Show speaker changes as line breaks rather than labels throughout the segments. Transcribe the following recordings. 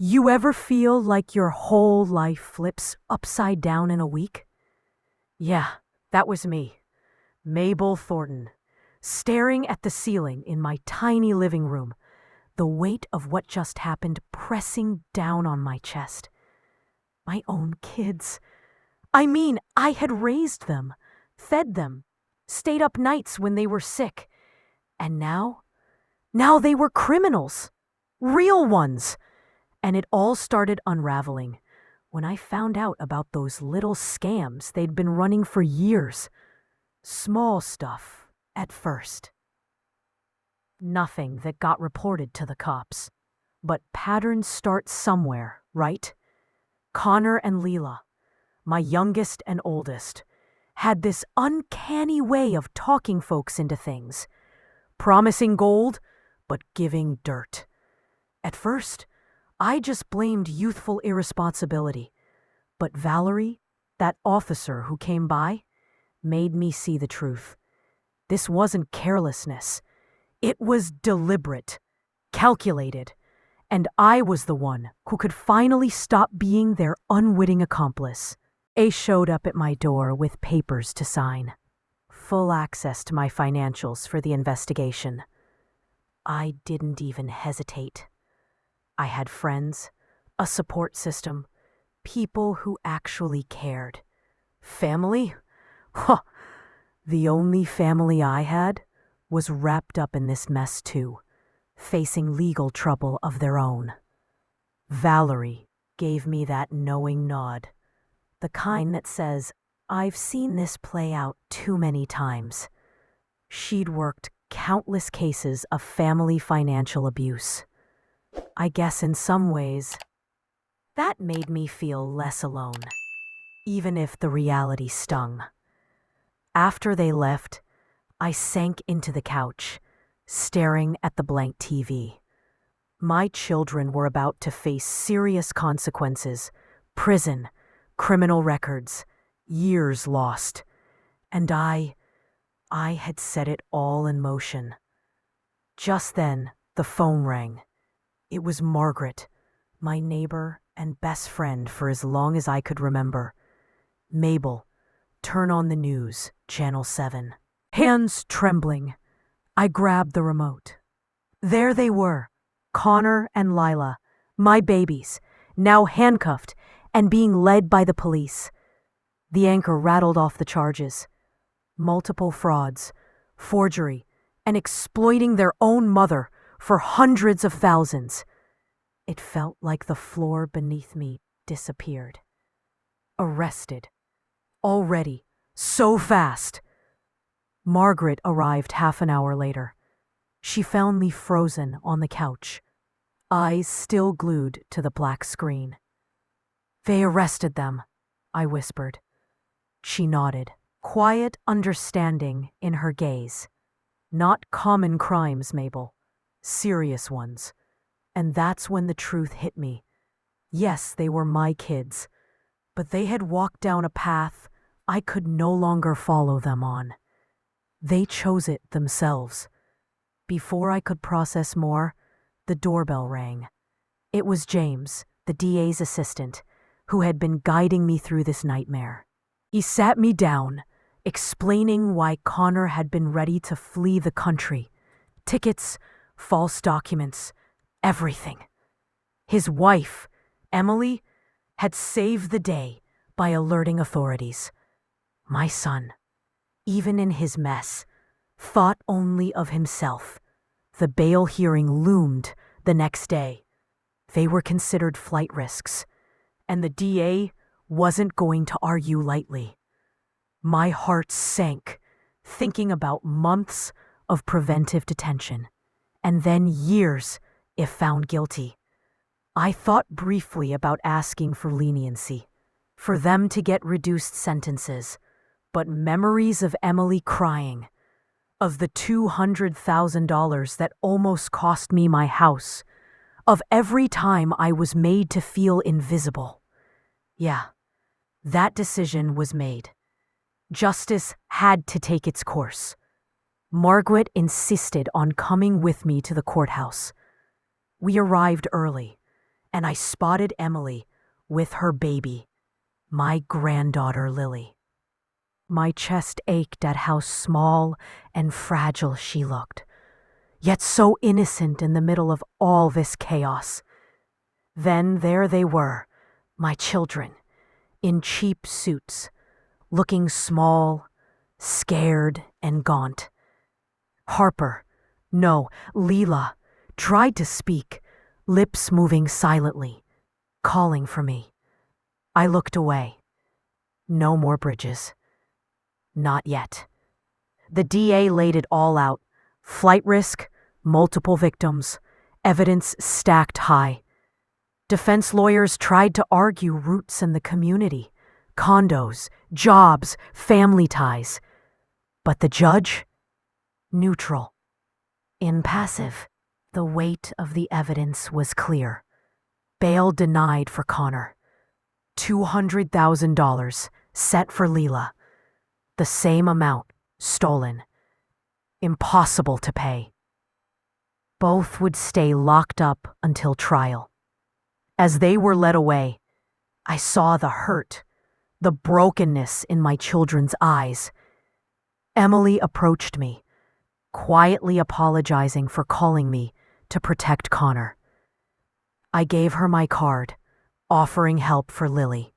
You ever feel like your whole life flips upside down in a week? Yeah, that was me, Mabel Thornton, staring at the ceiling in my tiny living room, the weight of what just happened pressing down on my chest. My own kids. I mean, I had raised them, fed them, stayed up nights when they were sick. And now they were criminals. Real ones. And it all started unraveling when I found out about those little scams they'd been running for years. Small stuff, at first. Nothing that got reported to the cops. But patterns start somewhere, right? Connor and Leela, my youngest and oldest, had this uncanny way of talking folks into things. Promising gold, but giving dirt. At first, I just blamed youthful irresponsibility. But Valerie, that officer who came by, made me see the truth. This wasn't carelessness. It was deliberate, calculated, and I was the one who could finally stop being their unwitting accomplice. A showed up at my door with papers to sign. Full access to my financials for the investigation. I didn't even hesitate. I had friends, a support system, people who actually cared. Family? Huh. The only family I had was wrapped up in this mess too, facing legal trouble of their own. Valerie gave me that knowing nod, the kind that says, I've seen this play out too many times. She'd worked countless cases of family financial abuse. I guess in some ways, that made me feel less alone, even if the reality stung. After they left, I sank into the couch, staring at the blank TV. My children were about to face serious consequences, prison, criminal records, years lost. And I had set it all in motion. Just then, the phone rang. It was Margaret, my neighbor and best friend for as long as I could remember. Mabel, turn on the news, Channel 7. Hands trembling, I grabbed the remote. There they were, Connor and Lila, my babies, now handcuffed and being led by the police. The anchor rattled off the charges. Multiple frauds, forgery, and exploiting their own mother for hundreds of thousands. It felt like the floor beneath me disappeared. Arrested. Already. So fast. Margaret arrived half an hour later. She found me frozen on the couch, eyes still glued to the black screen. They arrested them, I whispered. She nodded, quiet understanding in her gaze. Not common crimes, Mabel. Serious ones. And that's when the truth hit me. Yes, they were my kids, but they had walked down a path I could no longer follow them on. They chose it themselves. Before I could process more, the doorbell rang. It was James, the DA's assistant, who had been guiding me through this nightmare. He sat me down, explaining why Connor had been ready to flee the country. Tickets, false documents, everything. His wife, Emily, had saved the day by alerting authorities. My son, even in his mess, thought only of himself. The bail hearing loomed the next day. They were considered flight risks, and the DA wasn't going to argue lightly. My heart sank, thinking about months of preventive detention, and then years if found guilty. I thought briefly about asking for leniency, for them to get reduced sentences, but memories of Emily crying, of the $200,000 that almost cost me my house, of every time I was made to feel invisible. Yeah, that decision was made. Justice had to take its course. Margaret insisted on coming with me to the courthouse. We arrived early, and I spotted Emily with her baby, my granddaughter Lily. My chest ached at how small and fragile she looked, yet so innocent in the middle of all this chaos. Then there they were, my children, in cheap suits, looking small, scared, and gaunt. Harper, no, Leela, tried to speak, lips moving silently, calling for me. I looked away. No more bridges. Not yet. The DA laid it all out. Flight risk, multiple victims, evidence stacked high. Defense lawyers tried to argue roots in the community, condos, jobs, family ties. But the judge? Neutral. Impassive. The weight of the evidence was clear. Bail denied for Connor. $200,000 set for Leela. The same amount stolen. Impossible to pay. Both would stay locked up until trial. As they were led away, I saw the hurt, the brokenness in my children's eyes. Emily approached me, quietly apologizing for calling me to protect Connor. I gave her my card, offering help for Lily.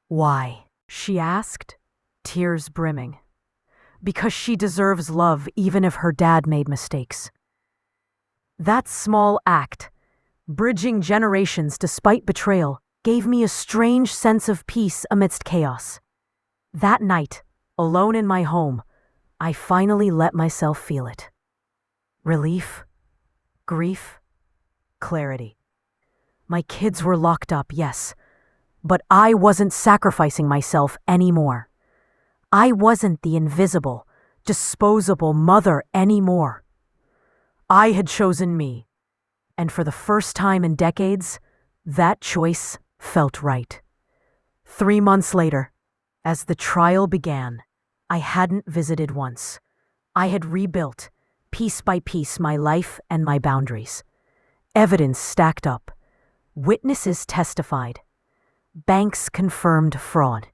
"Why?" she asked, tears brimming. "Because she deserves love even if her dad made mistakes." That small act, bridging generations despite betrayal, gave me a strange sense of peace amidst chaos. That night, alone in my home, I finally let myself feel it. Relief, grief, clarity. My kids were locked up, yes, but I wasn't sacrificing myself anymore. I wasn't the invisible, disposable mother anymore. I had chosen me, and for the first time in decades, that choice felt right. 3 months later, as the trial began, I hadn't visited once. I had rebuilt, piece by piece, my life and my boundaries. Evidence stacked up. Witnesses testified. Banks confirmed fraud.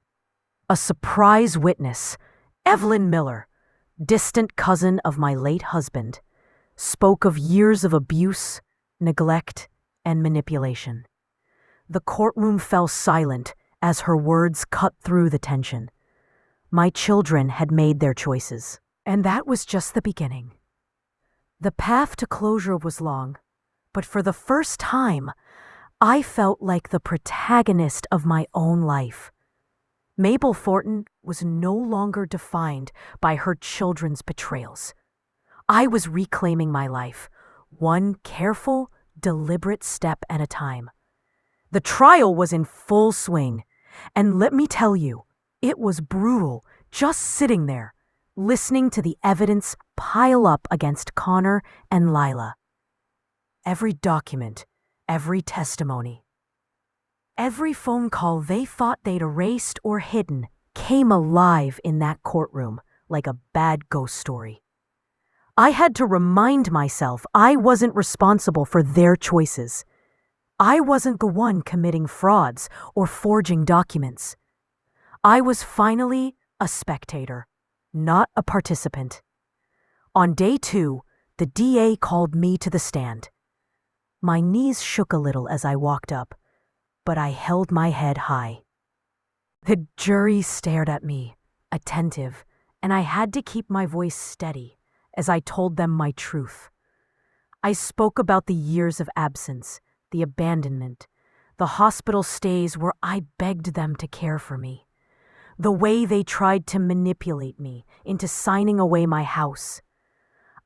A surprise witness, Evelyn Miller, distant cousin of my late husband, spoke of years of abuse, neglect, and manipulation. The courtroom fell silent as her words cut through the tension. My children had made their choices, and that was just the beginning. The path to closure was long, but for the first time, I felt like the protagonist of my own life. Mabel Thornton was no longer defined by her children's betrayals. I was reclaiming my life, one careful, deliberate step at a time. The trial was in full swing, and let me tell you, it was brutal just sitting there, listening to the evidence pile up against Connor and Lila. Every document, every testimony, every phone call they thought they'd erased or hidden came alive in that courtroom like a bad ghost story. I had to remind myself I wasn't responsible for their choices. I wasn't the one committing frauds or forging documents. I was finally a spectator, not a participant. On day 2, the DA called me to the stand. My knees shook a little as I walked up, but I held my head high. The jury stared at me, attentive, and I had to keep my voice steady as I told them my truth. I spoke about the years of absence, the abandonment, the hospital stays where I begged them to care for me, the way they tried to manipulate me into signing away my house.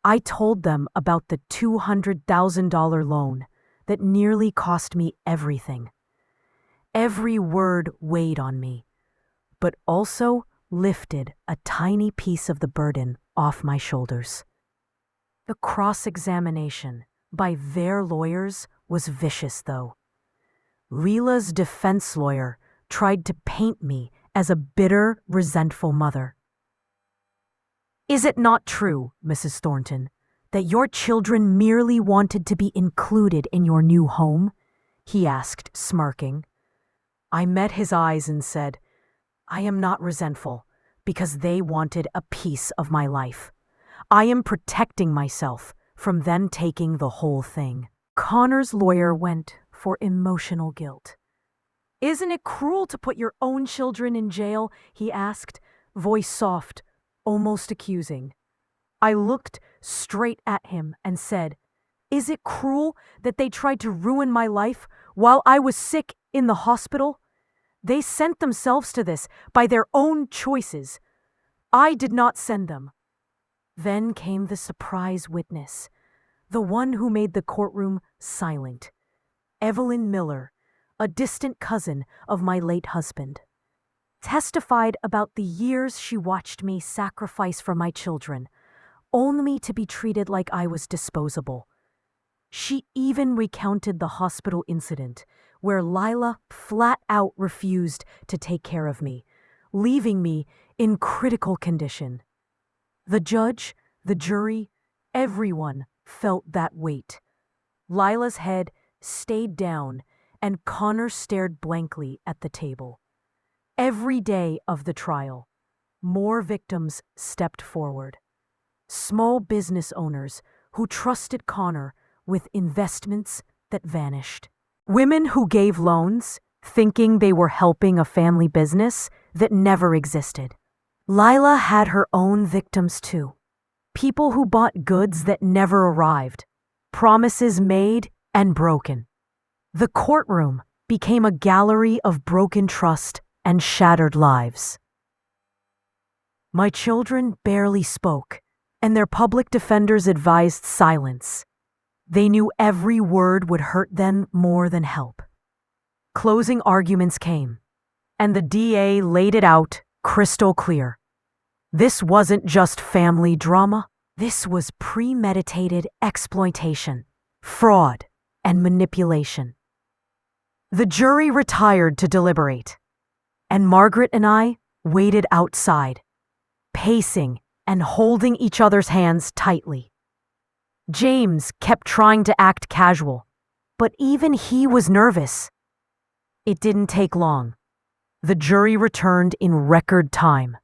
I told them about the $200,000 loan that nearly cost me everything. Every word weighed on me, but also lifted a tiny piece of the burden off my shoulders. The cross-examination by their lawyers was vicious, though. Leela's defense lawyer tried to paint me as a bitter, resentful mother. "Is it not true, Mrs. Thornton, that your children merely wanted to be included in your new home? he asked, smirking. I met his eyes and said, I am not resentful, because they wanted a piece of my life. I am protecting myself from them taking the whole thing. Connor's lawyer went for emotional guilt. Isn't it cruel to put your own children in jail? He asked, voice soft, almost accusing. I looked straight at him and said, Is it cruel that they tried to ruin my life while I was sick in the hospital? They sent themselves to this by their own choices. I did not send them. Then came the surprise witness, the one who made the courtroom silent. Evelyn Miller, a distant cousin of my late husband, testified about the years she watched me sacrifice for my children, only to be treated like I was disposable. She even recounted the hospital incident where Lila flat out refused to take care of me, leaving me in critical condition. The judge, the jury, everyone felt that weight. Lila's head stayed down and Connor stared blankly at the table. Every day of the trial, more victims stepped forward. Small business owners who trusted Connor with investments that vanished. Women who gave loans, thinking they were helping a family business that never existed. Lila had her own victims too. People who bought goods that never arrived. Promises made and broken. The courtroom became a gallery of broken trust and shattered lives. My children barely spoke, and their public defenders advised silence. They knew every word would hurt them more than help. Closing arguments came, and the DA laid it out crystal clear. This wasn't just family drama. This was premeditated exploitation, fraud, and manipulation. The jury retired to deliberate, and Margaret and I waited outside, pacing and holding each other's hands tightly. James kept trying to act casual, but even he was nervous. It didn't take long. The jury returned in record time.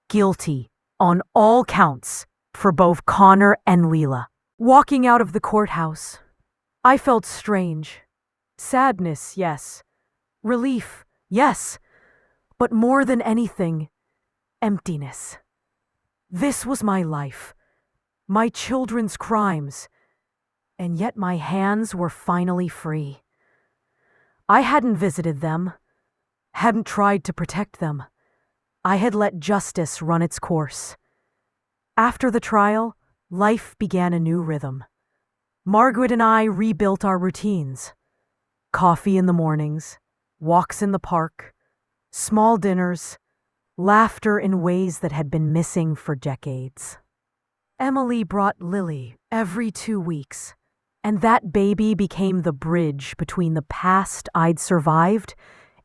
Guilty on all counts for both Connor and Lila. Walking out of the courthouse, I felt strange. Sadness, yes. Relief, yes. But more than anything, emptiness. This was my life, my children's crimes, and yet my hands were finally free. I hadn't visited them, hadn't tried to protect them. I had let justice run its course. After the trial, life began a new rhythm. Margaret and I rebuilt our routines. Coffee in the mornings, walks in the park, small dinners, laughter in ways that had been missing for decades. Emily brought Lily every 2 weeks, and that baby became the bridge between the past I'd survived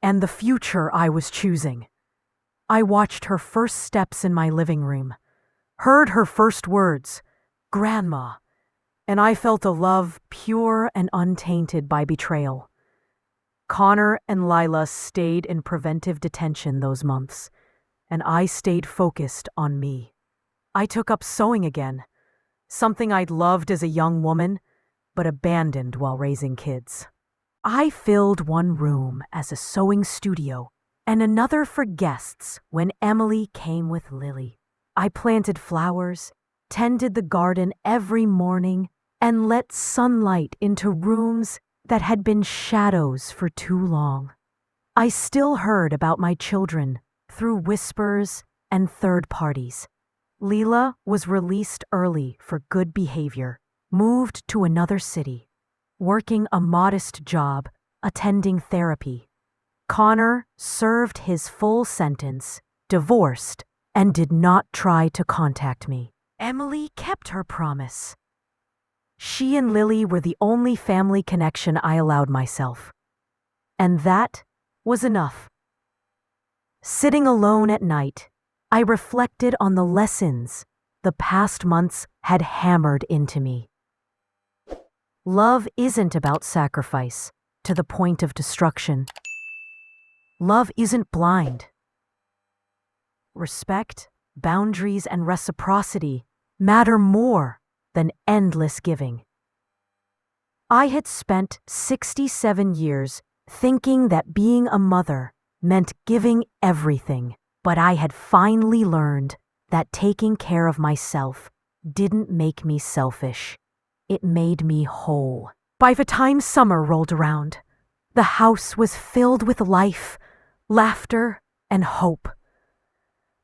and the future I was choosing. I watched her first steps in my living room, heard her first words, Grandma, and I felt a love pure and untainted by betrayal. Connor and Lila stayed in preventive detention those months, and I stayed focused on me. I took up sewing again, something I'd loved as a young woman, but abandoned while raising kids. I filled one room as a sewing studio and another for guests when Emily came with Lily. I planted flowers, tended the garden every morning, and let sunlight into rooms that had been shadows for too long. I still heard about my children through whispers and third parties. Lila was released early for good behavior, moved to another city, working a modest job, attending therapy. Connor served his full sentence, divorced, and did not try to contact me. Emily kept her promise. She and Lily were the only family connection I allowed myself. And that was enough. Sitting alone at night, I reflected on the lessons the past months had hammered into me. Love isn't about sacrifice. to the point of destruction. Love isn't blind. Respect, boundaries, and reciprocity matter more than endless giving. I had spent 67 years thinking that being a mother meant giving everything, but I had finally learned that taking care of myself didn't make me selfish. It made me whole. By the time summer rolled around, the house was filled with life, laughter, and hope.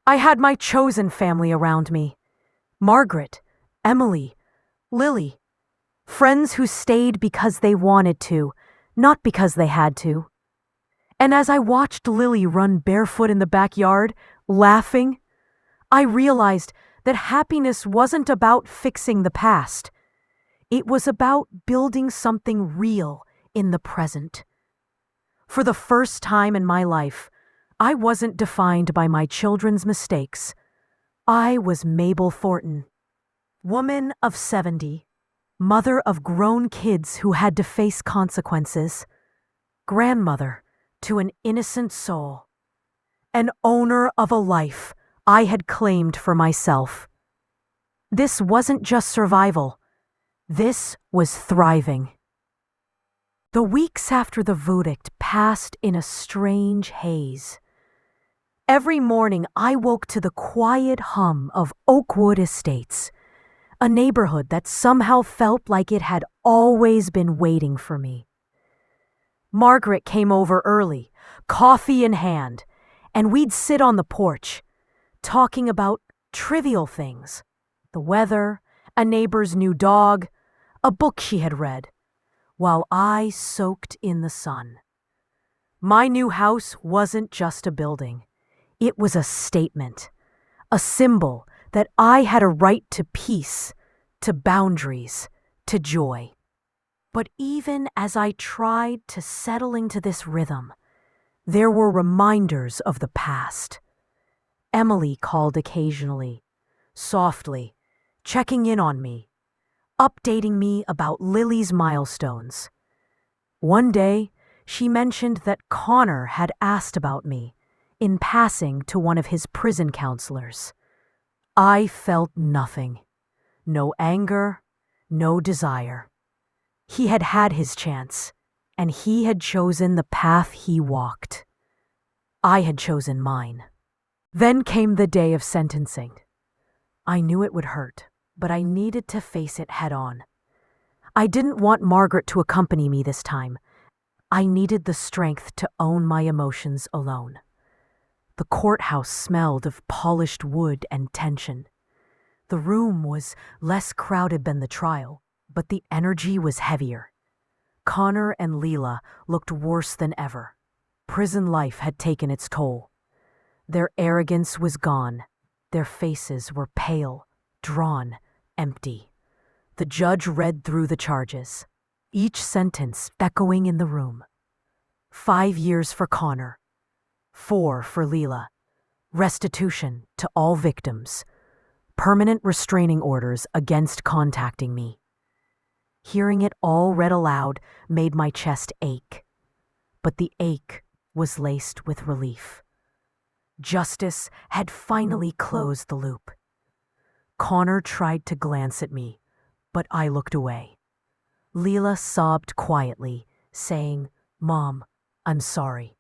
I had my chosen family around me. Margaret, Emily, Lily. Friends who stayed because they wanted to, not because they had to. And as I watched Lily run barefoot in the backyard, laughing, I realized that happiness wasn't about fixing the past. It was about building something real in the present. For the first time in my life, I wasn't defined by my children's mistakes. I was Mabel Thornton, woman of 70, mother of grown kids who had to face consequences, grandmother to an innocent soul, an owner of a life I had claimed for myself. This wasn't just survival. This was thriving. The weeks after the verdict passed in a strange haze. Every morning I woke to the quiet hum of Oakwood Estates, a neighborhood that somehow felt like it had always been waiting for me. Margaret came over early, coffee in hand, and we'd sit on the porch, talking about trivial things, the weather, a neighbor's new dog, a book she had read, while I soaked in the sun. My new house wasn't just a building. It was a statement, a symbol that I had a right to peace, to boundaries, to joy. But even as I tried to settle into this rhythm, there were reminders of the past. Emily called occasionally, softly, checking in on me, updating me about Lily's milestones. One day, she mentioned that Connor had asked about me, in passing to one of his prison counselors. I felt nothing. No anger, no desire. He had had his chance, and he had chosen the path he walked. I had chosen mine. Then came the day of sentencing. I knew it would hurt, but I needed to face it head on. I didn't want Margaret to accompany me this time. I needed the strength to own my emotions alone. The courthouse smelled of polished wood and tension. The room was less crowded than the trial, but the energy was heavier. Connor and Leela looked worse than ever. Prison life had taken its toll. Their arrogance was gone. Their faces were pale, drawn, empty. The judge read through the charges, each sentence echoing in the room. 5 years for Connor, 4 for Leela, restitution to all victims, permanent restraining orders against contacting me. Hearing it all read aloud made my chest ache, but the ache was laced with relief. Justice had finally closed the loop. Connor tried to glance at me, but I looked away. Leela sobbed quietly, saying, "Mom, I'm sorry."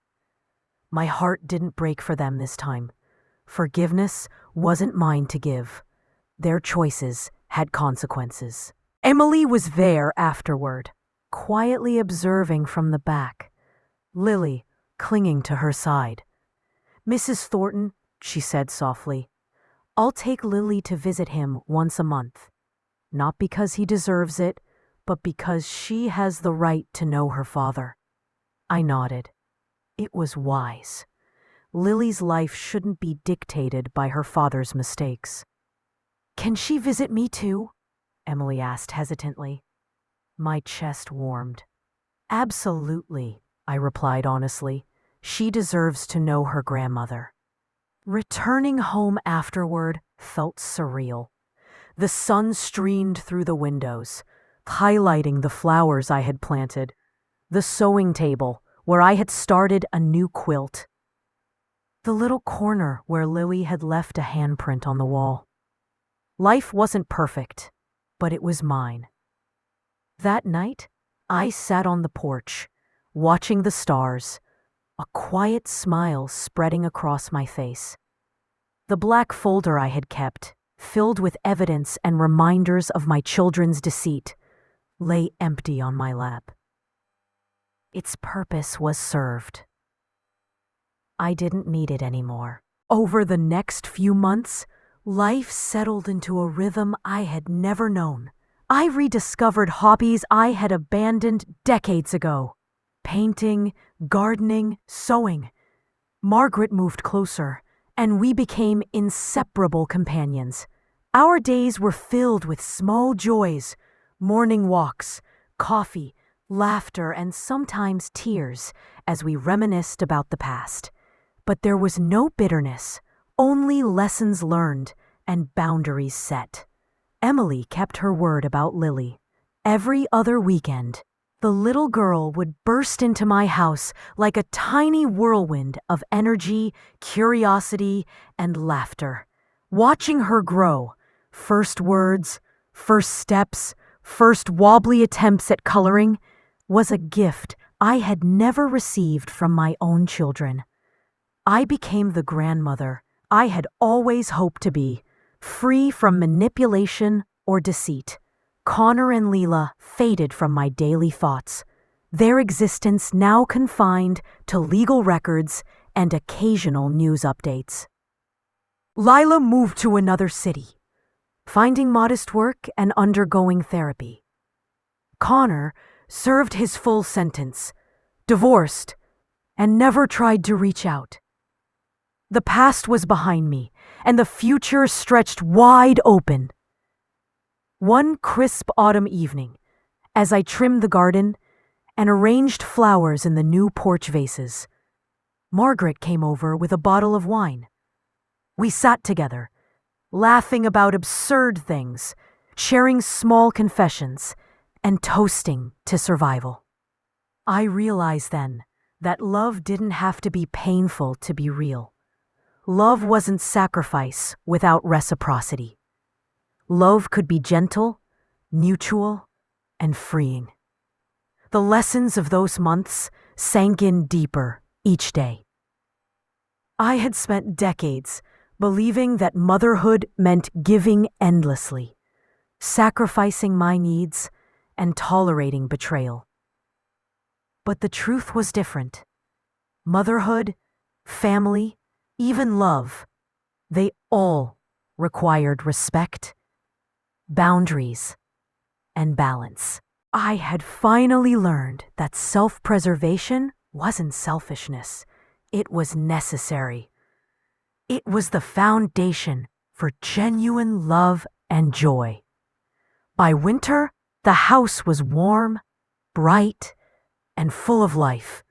My heart didn't break for them this time. Forgiveness wasn't mine to give. Their choices had consequences. Emily was there afterward, quietly observing from the back, Lily clinging to her side. "Mrs. Thornton," she said softly, "I'll take Lily to visit him once a month. Not because he deserves it, but because she has the right to know her father." I nodded. It was wise. Lily's life shouldn't be dictated by her father's mistakes. "Can she visit me too?" Emily asked hesitantly. My chest warmed. "Absolutely," I replied honestly. "She deserves to know her grandmother." Returning home afterward felt surreal. The sun streamed through the windows, highlighting the flowers I had planted. the sewing table, where I had started a new quilt. The little corner where Lily had left a handprint on the wall. Life wasn't perfect, but it was mine. That night, I sat on the porch, watching the stars, a quiet smile spreading across my face. The black folder I had kept, filled with evidence and reminders of my children's deceit, lay empty on my lap. Its purpose was served. I didn't need it anymore. Over the next few months, life settled into a rhythm I had never known. I rediscovered hobbies I had abandoned decades ago. Painting, gardening, sewing. Margaret moved closer, and we became inseparable companions. Our days were filled with small joys, morning walks, coffee, laughter, and sometimes tears as we reminisced about the past. But there was no bitterness, only lessons learned and boundaries set. Emily kept her word about Lily. Every other weekend, the little girl would burst into my house like a tiny whirlwind of energy, curiosity, and laughter. Watching her grow, first words, first steps, first wobbly attempts at coloring, was a gift I had never received from my own children. I became the grandmother I had always hoped to be, free from manipulation or deceit. Connor and Leela faded from my daily thoughts, their existence now confined to legal records and occasional news updates. Lila moved to another city, finding modest work and undergoing therapy. Connor served his full sentence, divorced, and never tried to reach out. The past was behind me, and the future stretched wide open. One crisp autumn evening, as I trimmed the garden and arranged flowers in the new porch vases, Margaret came over with a bottle of wine. We sat together, laughing about absurd things, sharing small confessions, and toasting to survival. I realized then that love didn't have to be painful to be real. Love wasn't sacrifice without reciprocity. Love could be gentle, mutual, and freeing. The lessons of those months sank in deeper each day. I had spent decades believing that motherhood meant giving endlessly, sacrificing my needs, and tolerating betrayal. But the truth was different. Motherhood, family, even love, they all required respect, boundaries, and balance. I had finally learned that self-preservation wasn't selfishness. It was necessary. It was the foundation for genuine love and joy. By winter, the house was warm, bright, and full of life.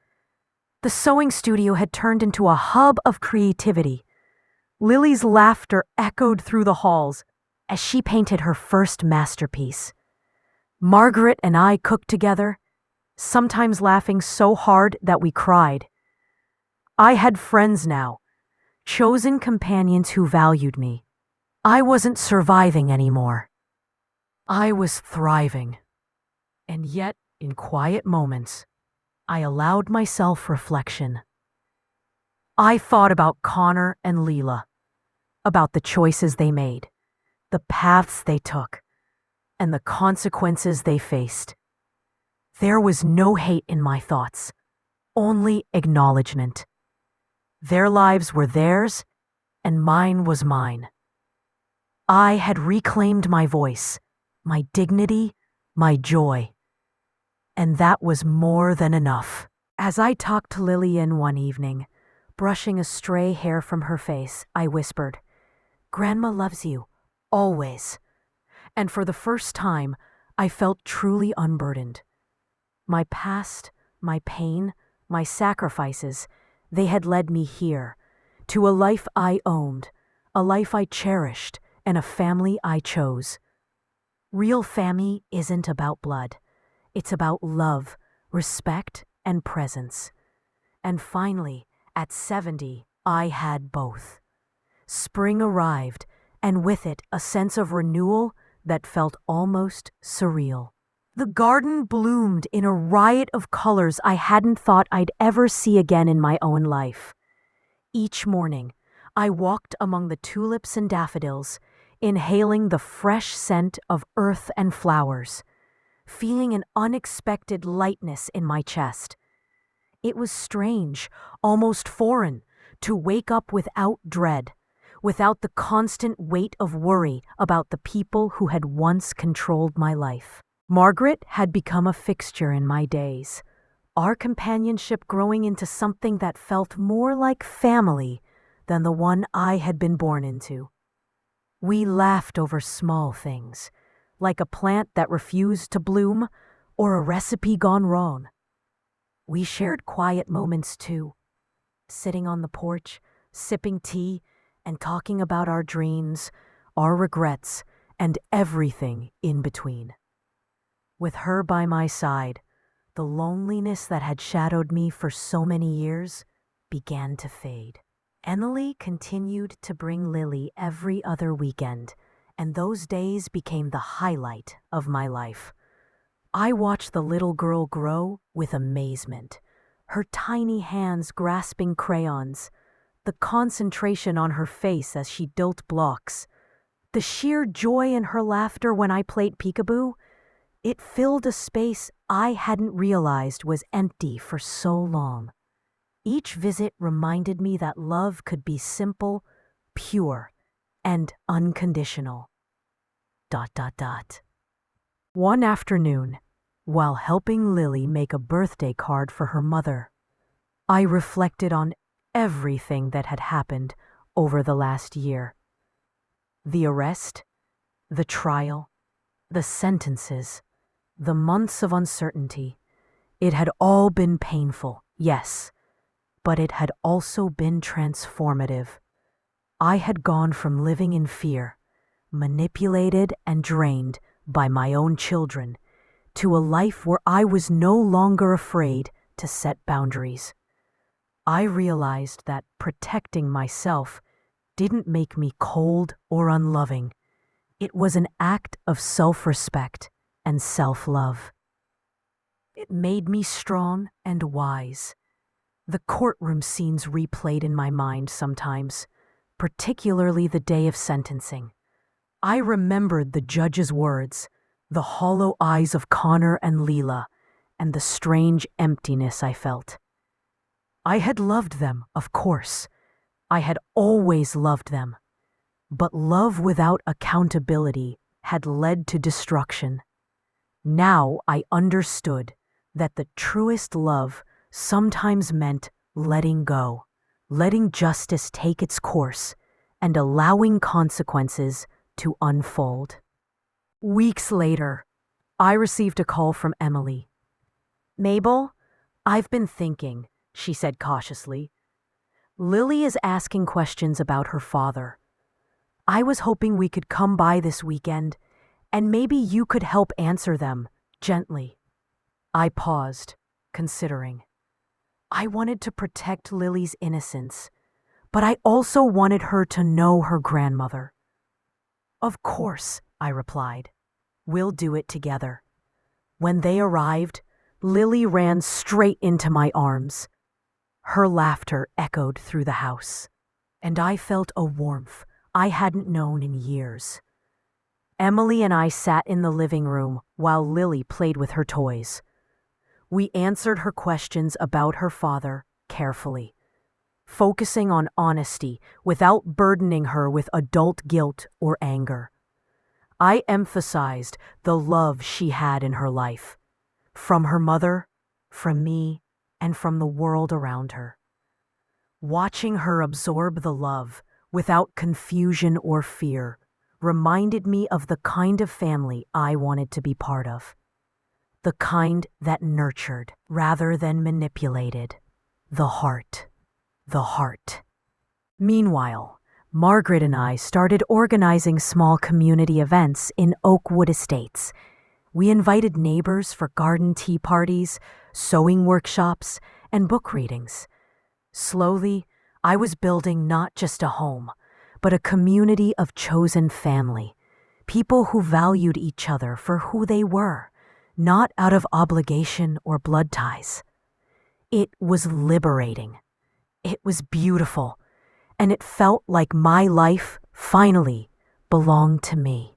The sewing studio had turned into a hub of creativity. Lily's laughter echoed through the halls as she painted her first masterpiece. Margaret and I cooked together, sometimes laughing so hard that we cried. I had friends now, chosen companions who valued me. I wasn't surviving anymore. I was thriving. And yet, in quiet moments, I allowed myself reflection. I thought about Connor and Leela, about the choices they made, the paths they took, and the consequences they faced. There was no hate in my thoughts, only acknowledgement. Their lives were theirs, and mine was mine. I had reclaimed my voice, my dignity, my joy. And that was more than enough. As I talked to Lillian one evening, brushing a stray hair from her face, I whispered, "Grandma loves you, always." And for the first time, I felt truly unburdened. My past, my pain, my sacrifices, they had led me here, to a life I owned, a life I cherished, and a family I chose. Real family isn't about blood. It's about love, respect and presence. And finally, at 70, I had both. Spring arrived, and with it a sense of renewal that felt almost surreal. The garden bloomed in a riot of colors I hadn't thought I'd ever see again in my own life. Each morning, I walked among the tulips and daffodils, inhaling the fresh scent of earth and flowers, feeling an unexpected lightness in my chest. It was strange, almost foreign, to wake up without dread, without the constant weight of worry about the people who had once controlled my life. Margaret had become a fixture in my days, our companionship growing into something that felt more like family than the one I had been born into. We laughed over small things, like a plant that refused to bloom or a recipe gone wrong. We shared quiet moments too, sitting on the porch, sipping tea, and talking about our dreams, our regrets, and everything in between. With her by my side, the loneliness that had shadowed me for so many years began to fade. Emily continued to bring Lily every other weekend, and those days became the highlight of my life. I watched the little girl grow with amazement, her tiny hands grasping crayons, the concentration on her face as she built blocks, the sheer joy in her laughter when I played peekaboo. It filled a space I hadn't realized was empty for so long. Each visit reminded me that love could be simple, pure, and unconditional. ... One afternoon, while helping Lily make a birthday card for her mother, I reflected on everything that had happened over the last year. The arrest, the trial, the sentences, the months of uncertainty. It had all been painful, yes, but it had also been transformative. I had gone from living in fear, manipulated and drained by my own children, to a life where I was no longer afraid to set boundaries. I realized that protecting myself didn't make me cold or unloving. It was an act of self-respect and self-love. It made me strong and wise. The courtroom scenes replayed in my mind sometimes, particularly the day of sentencing. I remembered the judge's words, the hollow eyes of Connor and Leela, and the strange emptiness I felt. I had loved them, of course. I had always loved them. But love without accountability had led to destruction. Now I understood that the truest love sometimes meant letting go, letting justice take its course, and allowing consequences to unfold. Weeks later, I received a call from Emily. "Mabel, I've been thinking," she said cautiously. "Lily is asking questions about her father. I was hoping we could come by this weekend, and maybe you could help answer them, gently." I paused, considering. I wanted to protect Lily's innocence, but I also wanted her to know her grandmother. "Of course," I replied. "We'll do it together." When they arrived, Lily ran straight into my arms. Her laughter echoed through the house, and I felt a warmth I hadn't known in years. Emily and I sat in the living room while Lily played with her toys. We answered her questions about her father carefully, focusing on honesty without burdening her with adult guilt or anger. I emphasized the love she had in her life, from her mother, from me, and from the world around her. Watching her absorb the love without confusion or fear reminded me of the kind of family I wanted to be part of. The kind that nurtured rather than manipulated. The heart. The heart. Meanwhile, Margaret and I started organizing small community events in Oakwood Estates. We invited neighbors for garden tea parties, sewing workshops, and book readings. Slowly, I was building not just a home, but a community of chosen family, people who valued each other for who they were, not out of obligation or blood ties. It was liberating. It was beautiful, and it felt like my life finally belonged to me.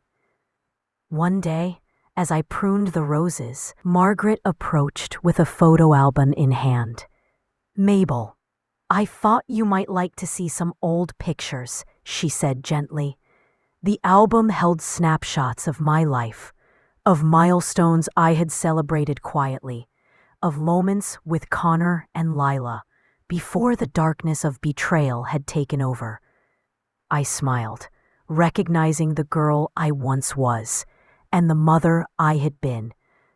One day, as I pruned the roses, Margaret approached with a photo album in hand. "Mabel, I thought you might like to see some old pictures," she said gently. The album held snapshots of my life, of milestones I had celebrated quietly, of moments with Connor and Lila, before the darkness of betrayal had taken over. I smiled, recognizing the girl I once was, and the mother I had been,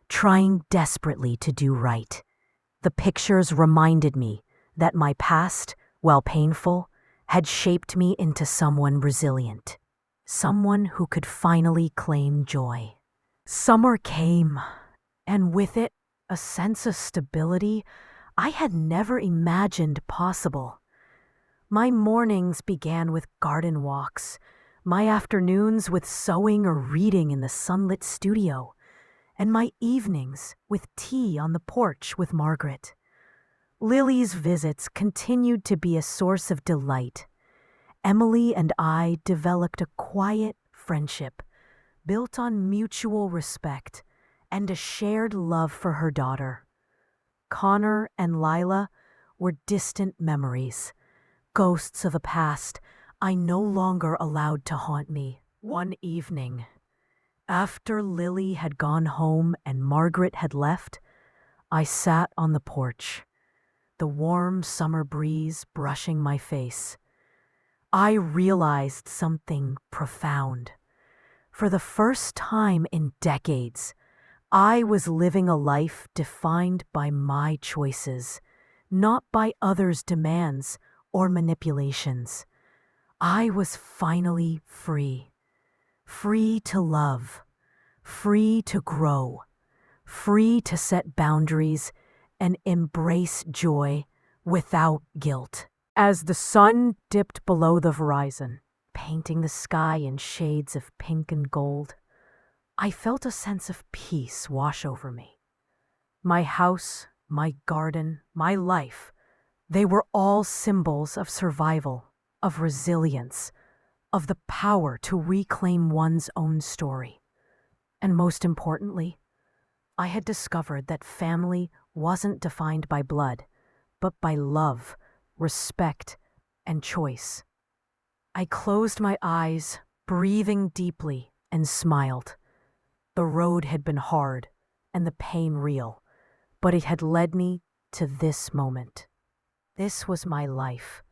trying desperately to do right. The pictures reminded me that my past, while painful, had shaped me into someone resilient, someone who could finally claim joy. Summer came, and with it, a sense of stability I had never imagined possible. My mornings began with garden walks, my afternoons with sewing or reading in the sunlit studio, and my evenings with tea on the porch with Margaret. Lily's visits continued to be a source of delight. Emily and I developed a quiet friendship built on mutual respect and a shared love for her daughter. Connor and Lila were distant memories, ghosts of a past I no longer allowed to haunt me. One evening, after Lily had gone home and Margaret had left, I sat on the porch, the warm summer breeze brushing my face. I realized something profound. For the first time in decades, I was living a life defined by my choices, not by others' demands or manipulations. I was finally free. Free to love, free to grow, free to set boundaries and embrace joy without guilt. As the sun dipped below the horizon, painting the sky in shades of pink and gold, I felt a sense of peace wash over me. My house, my garden, my life, they were all symbols of survival, of resilience, of the power to reclaim one's own story. And most importantly, I had discovered that family wasn't defined by blood, but by love, respect, and choice. I closed my eyes, breathing deeply, and smiled. The road had been hard and the pain real, but it had led me to this moment. This was my life,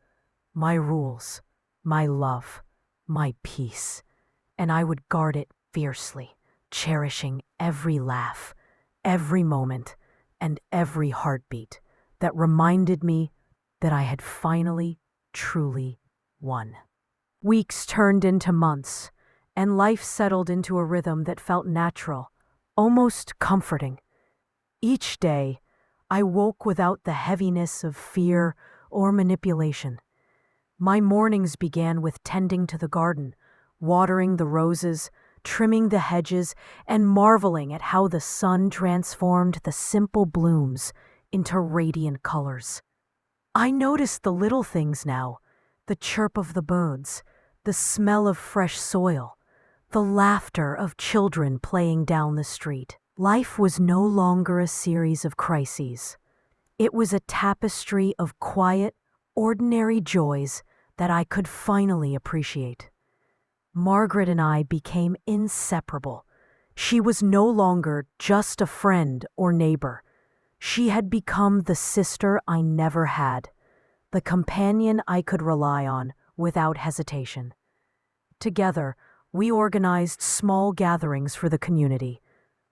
my rules, my love, my peace, and I would guard it fiercely, cherishing every laugh, every moment, and every heartbeat that reminded me that I had finally, truly won. Weeks turned into months, and life settled into a rhythm that felt natural, almost comforting. Each day, I woke without the heaviness of fear or manipulation. My mornings began with tending to the garden, watering the roses, trimming the hedges, and marveling at how the sun transformed the simple blooms into radiant colors. I noticed the little things now, the chirp of the birds, the smell of fresh soil, the laughter of children playing down the street. Life was no longer a series of crises. It was a tapestry of quiet, ordinary joys that I could finally appreciate. Margaret and I became inseparable. She was no longer just a friend or neighbor. She had become the sister I never had, the companion I could rely on without hesitation. Together, we organized small gatherings for the community,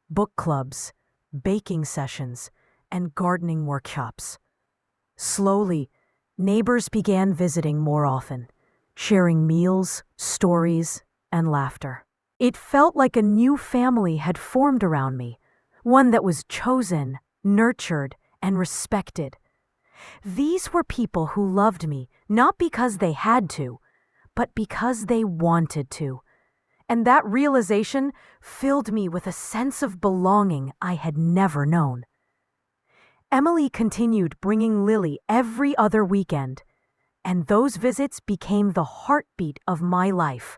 book clubs, baking sessions, and gardening workshops. Slowly, neighbors began visiting more often, sharing meals, stories, and laughter. It felt like a new family had formed around me, one that was chosen, nurtured, and respected. These were people who loved me not because they had to, but because they wanted to. And that realization filled me with a sense of belonging I had never known. Emily continued bringing Lily every other weekend, and those visits became the heartbeat of my life.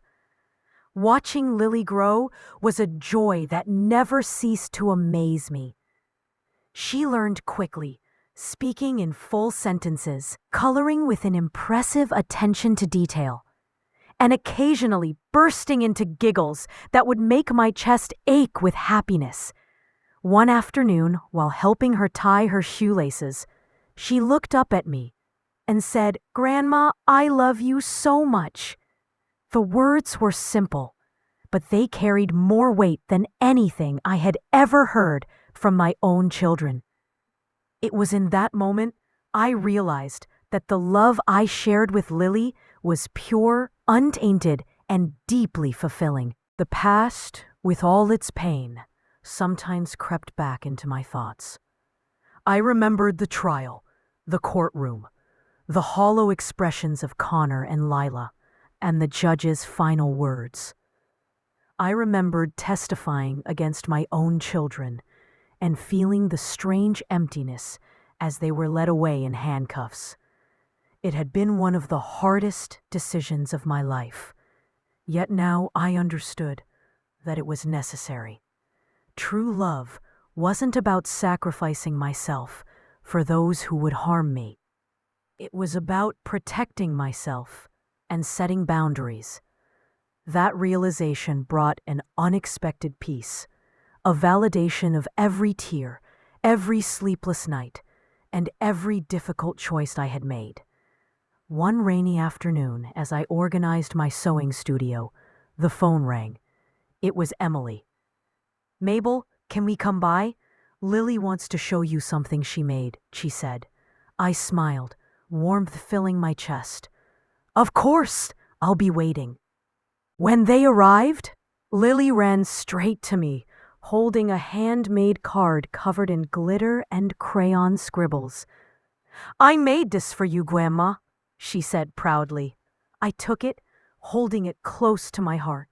Watching Lily grow was a joy that never ceased to amaze me. She learned quickly, speaking in full sentences, coloring with an impressive attention to detail, and occasionally bursting into giggles that would make my chest ache with happiness. One afternoon, while helping her tie her shoelaces, she looked up at me and said, "Grandma, I love you so much." The words were simple, but they carried more weight than anything I had ever heard from my own children. It was in that moment I realized that the love I shared with Lily was pure, untainted, and deeply fulfilling. The past, with all its pain, sometimes crept back into my thoughts. I remembered the trial, the courtroom, the hollow expressions of Connor and Lila, and the judge's final words. I remembered testifying against my own children and feeling the strange emptiness as they were led away in handcuffs. It had been one of the hardest decisions of my life, yet now I understood that it was necessary. True love wasn't about sacrificing myself for those who would harm me. It was about protecting myself and setting boundaries. That realization brought an unexpected peace, a validation of every tear, every sleepless night, and every difficult choice I had made. One rainy afternoon, as I organized my sewing studio, the phone rang. It was Emily. "Mabel, can we come by? Lily wants to show you something she made," she said. I smiled, warmth filling my chest. "Of course, I'll be waiting." When they arrived, Lily ran straight to me, holding a handmade card covered in glitter and crayon scribbles. "I made this for you, Grandma," she said proudly. I took it, holding it close to my heart.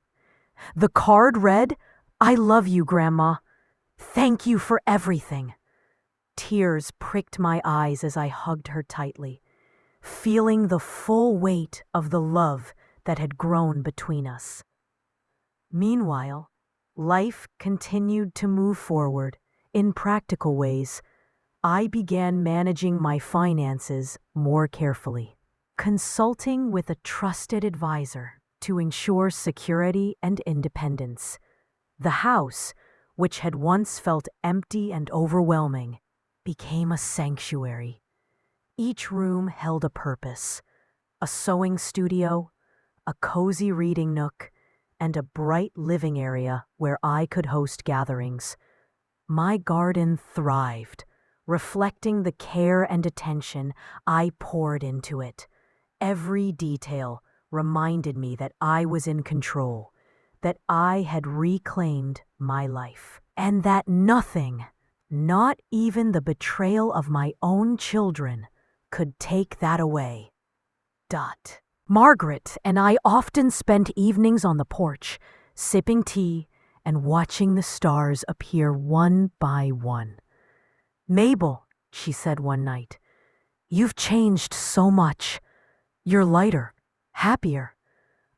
The card read, "I love you, Grandma. Thank you for everything." Tears pricked my eyes as I hugged her tightly, feeling the full weight of the love that had grown between us. Meanwhile, life continued to move forward in practical ways. I began managing my finances more carefully, consulting with a trusted advisor to ensure security and independence. The house, which had once felt empty and overwhelming, became a sanctuary. Each room held a purpose: a sewing studio, a cozy reading nook, and a bright living area where I could host gatherings. My garden thrived, reflecting the care and attention I poured into it. Every detail reminded me that I was in control, that I had reclaimed my life, and that nothing, not even the betrayal of my own children, could take that away. Margaret and I often spent evenings on the porch, sipping tea and watching the stars appear one by one. "Mabel," she said one night, "you've changed so much. You're lighter, happier.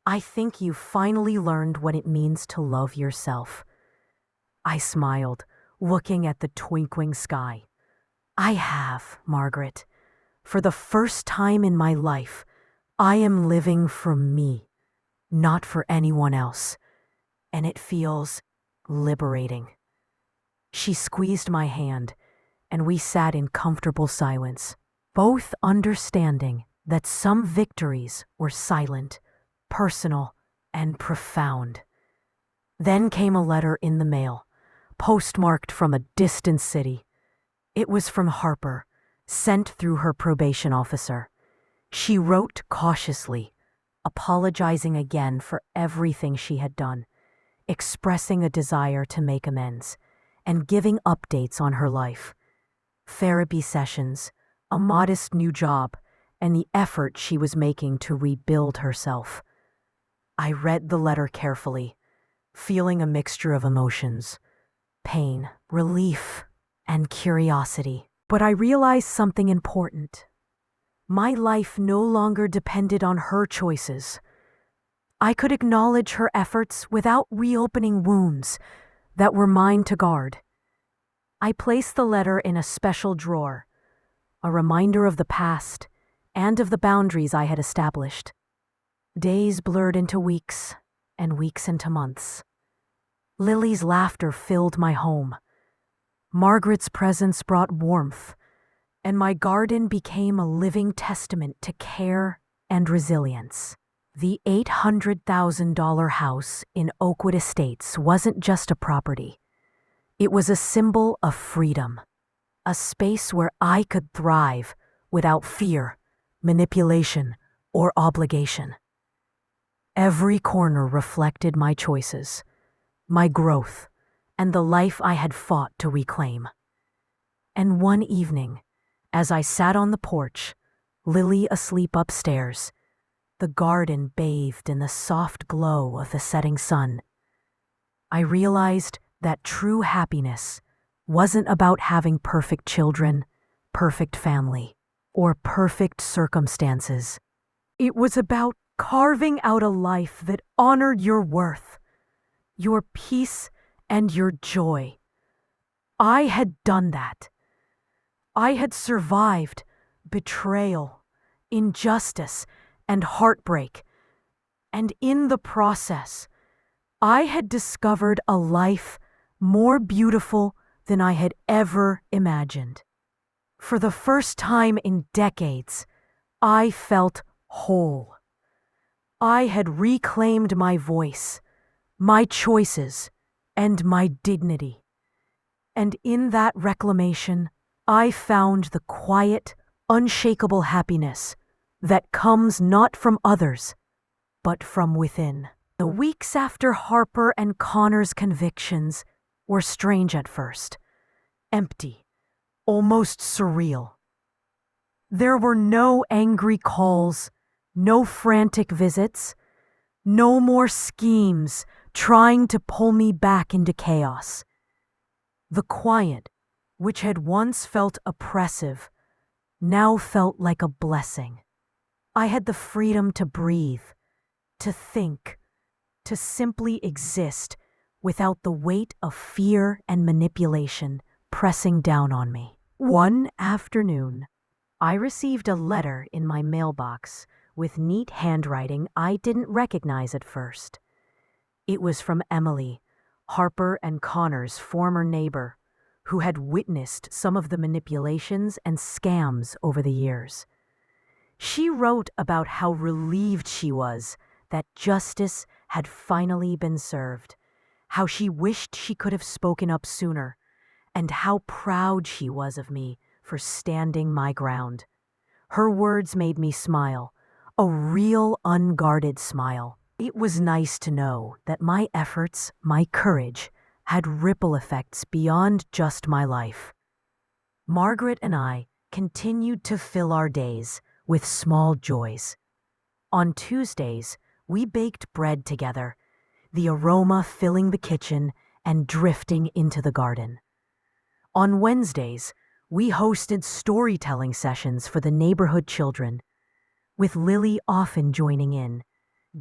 I think you've finally learned what it means to love yourself." I smiled, looking at the twinkling sky. "I have, Margaret. For the first time in my life, I am living for me, not for anyone else, and it feels liberating." She squeezed my hand, and we sat in comfortable silence, both understanding that some victories were silent, personal, and profound. Then came a letter in the mail, postmarked from a distant city. It was from Harper, sent through her probation officer. She wrote cautiously, apologizing again for everything she had done. expressing a desire to make amends and giving updates on her life. Therapy sessions, a modest new job, and the effort she was making to rebuild herself. I read the letter carefully, feeling a mixture of emotions: pain, relief, and curiosity. But I realized something important. My life no longer depended on her choices. I could acknowledge her efforts without reopening wounds that were mine to guard. I placed the letter in a special drawer, a reminder of the past and of the boundaries I had established. Days blurred into weeks, and weeks into months. Lily's laughter filled my home. Margaret's presence brought warmth, and my garden became a living testament to care and resilience. The $800,000 house in Oakwood Estates wasn't just a property. It was a symbol of freedom, a space where I could thrive without fear, manipulation, or obligation. Every corner reflected my choices, my growth, and the life I had fought to reclaim. And one evening, as I sat on the porch, Lily asleep upstairs, the garden bathed in the soft glow of the setting sun, I realized that true happiness wasn't about having perfect children, perfect family, or perfect circumstances. It was about carving out a life that honored your worth, your peace, and your joy. I had done that. I had survived betrayal, injustice, and heartbreak, and in the process, I had discovered a life more beautiful than I had ever imagined. For the first time in decades, I felt whole. I had reclaimed my voice, my choices, and my dignity. And in that reclamation, I found the quiet, unshakable happiness that comes not from others, but from within. The weeks after Harper and Connor's convictions were strange at first, empty, almost surreal. There were no angry calls, no frantic visits, no more schemes trying to pull me back into chaos. The quiet, which had once felt oppressive, now felt like a blessing. I had the freedom to breathe, to think, to simply exist without the weight of fear and manipulation pressing down on me. One afternoon, I received a letter in my mailbox with neat handwriting I didn't recognize at first. It was from Emily, Harper and Connor's former neighbor, who had witnessed some of the manipulations and scams over the years. She wrote about how relieved she was that justice had finally been served, how she wished she could have spoken up sooner, and how proud she was of me for standing my ground. Her words made me smile, a real unguarded smile. It was nice to know that my efforts, my courage, had ripple effects beyond just my life. Margaret and I continued to fill our days with small joys. On Tuesdays, we baked bread together, the aroma filling the kitchen and drifting into the garden. On Wednesdays, we hosted storytelling sessions for the neighborhood children, with Lily often joining in,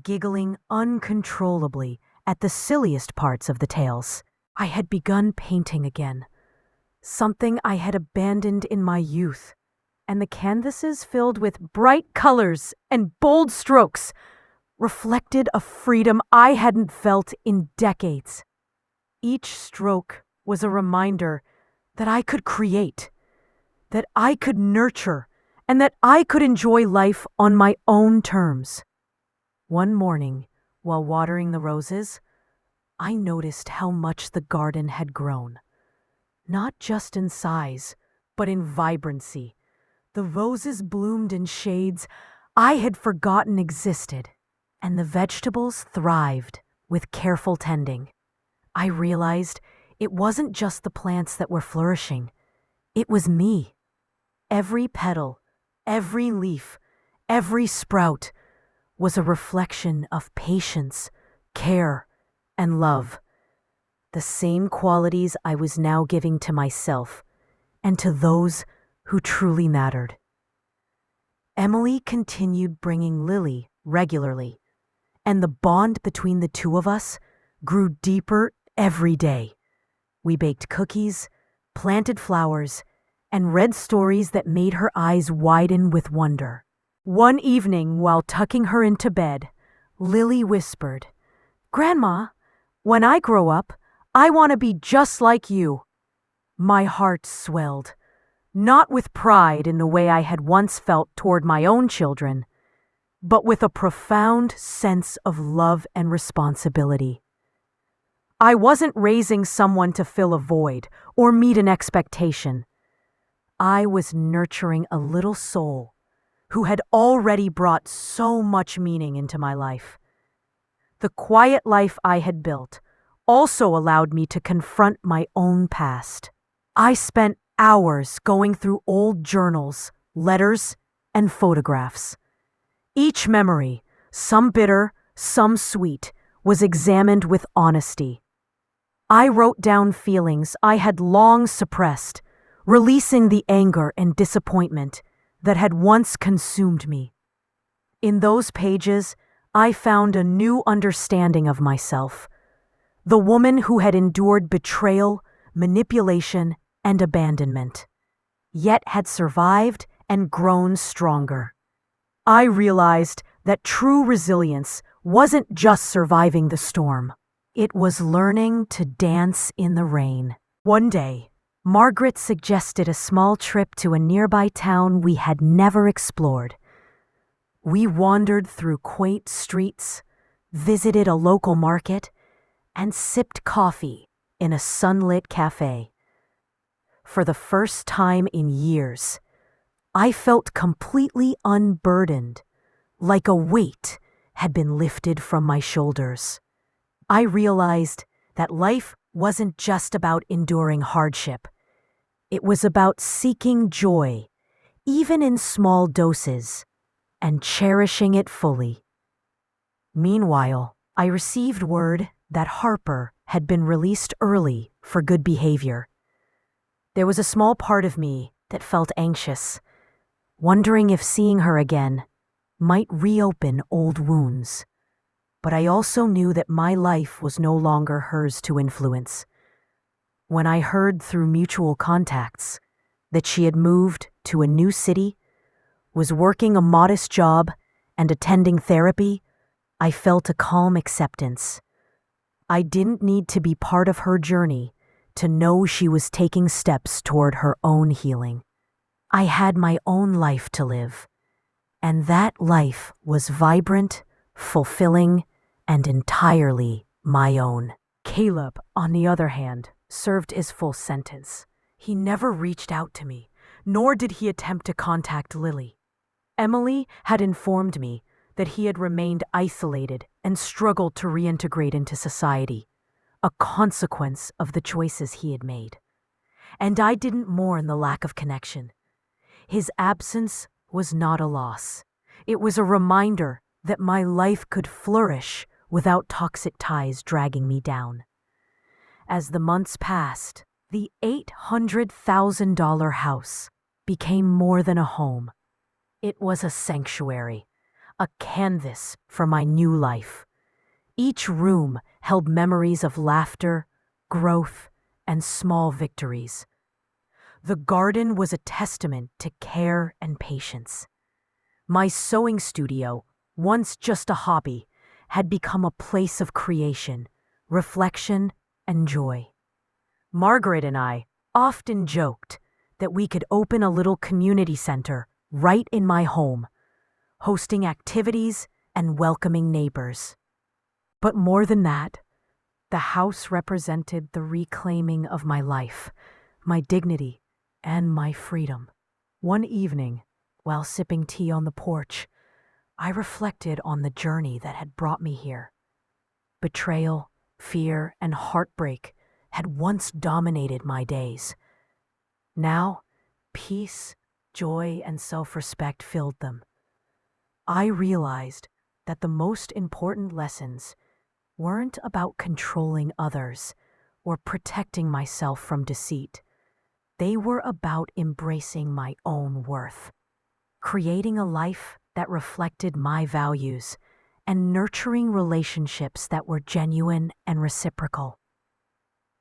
giggling uncontrollably at the silliest parts of the tales. I had begun painting again, something I had abandoned in my youth, and the canvases filled with bright colors and bold strokes reflected a freedom I hadn't felt in decades. Each stroke was a reminder that I could create, that I could nurture, and that I could enjoy life on my own terms. One morning, while watering the roses, I noticed how much the garden had grown. Not just in size, but in vibrancy. The roses bloomed in shades I had forgotten existed, and the vegetables thrived with careful tending. I realized it wasn't just the plants that were flourishing. It was me. Every petal, every leaf, every sprout was a reflection of patience, care, and love. The same qualities I was now giving to myself and to those who truly mattered. Emily continued bringing Lily regularly, and the bond between the two of us grew deeper every day. We baked cookies, planted flowers, and read stories that made her eyes widen with wonder. One evening, while tucking her into bed, Lily whispered, "Grandma, when I grow up, I want to be just like you." My heart swelled, not with pride in the way I had once felt toward my own children, but with a profound sense of love and responsibility. I wasn't raising someone to fill a void or meet an expectation. I was nurturing a little soul who had already brought so much meaning into my life. The quiet life I had built also allowed me to confront my own past. I spent hours going through old journals, letters, and photographs. Each memory, some bitter, some sweet, was examined with honesty. I wrote down feelings I had long suppressed, releasing the anger and disappointment that had once consumed me. In those pages, I found a new understanding of myself, the woman who had endured betrayal, manipulation, and abandonment, yet had survived and grown stronger. I realized that true resilience wasn't just surviving the storm. It was learning to dance in the rain. One day, Margaret suggested a small trip to a nearby town we had never explored. We wandered through quaint streets, visited a local market, and sipped coffee in a sunlit cafe. For the first time in years, I felt completely unburdened, like a weight had been lifted from my shoulders. I realized that life wasn't just about enduring hardship. It was about seeking joy, even in small doses, and cherishing it fully. Meanwhile, I received word that Harper had been released early for good behavior. There was a small part of me that felt anxious, wondering if seeing her again might reopen old wounds. But I also knew that my life was no longer hers to influence. When I heard through mutual contacts that she had moved to a new city, was working a modest job, and attending therapy, I felt a calm acceptance. I didn't need to be part of her journey to know she was taking steps toward her own healing. I had my own life to live, and that life was vibrant, fulfilling, and entirely my own. Caleb, on the other hand, served his full sentence. He never reached out to me, nor did he attempt to contact Lily. Emily had informed me that he had remained isolated and struggled to reintegrate into society, a consequence of the choices he had made. And I didn't mourn the lack of connection. His absence was not a loss. It was a reminder that my life could flourish without toxic ties dragging me down. As the months passed, the $800,000 house became more than a home. It was a sanctuary, a canvas for my new life. Each room held memories of laughter, growth, and small victories. The garden was a testament to care and patience. My sewing studio, once just a hobby, had become a place of creation, reflection, and joy. Margaret and I often joked that we could open a little community center right in my home, hosting activities and welcoming neighbors. But more than that, the house represented the reclaiming of my life, my dignity, and my freedom. One evening, while sipping tea on the porch, I reflected on the journey that had brought me here. betrayal, fear, and heartbreak had once dominated my days. Now, peace, joy, and self-respect filled them. I realized that the most important lessons weren't about controlling others or protecting myself from deceit. They were about embracing my own worth, creating a life that reflected my values, and nurturing relationships that were genuine and reciprocal.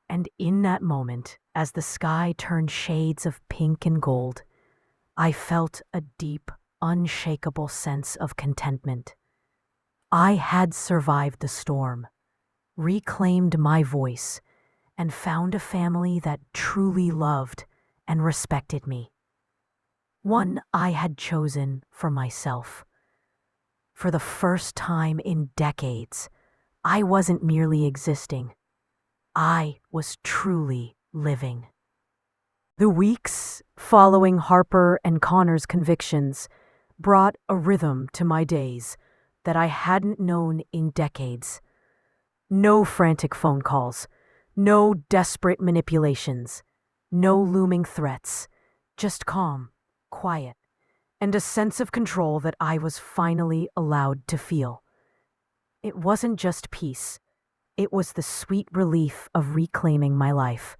And in that moment, as the sky turned shades of pink and gold, I felt a deep, unshakable sense of contentment. I had survived the storm, reclaimed my voice, and found a family that truly loved and respected me. One I had chosen for myself. For the first time in decades, I wasn't merely existing. I was truly living. The weeks following Harper and Connor's convictions brought a rhythm to my days that I hadn't known in decades. No frantic phone calls, no desperate manipulations, no looming threats, just calm, quiet, and a sense of control that I was finally allowed to feel. It wasn't just peace. It was the sweet relief of reclaiming my life.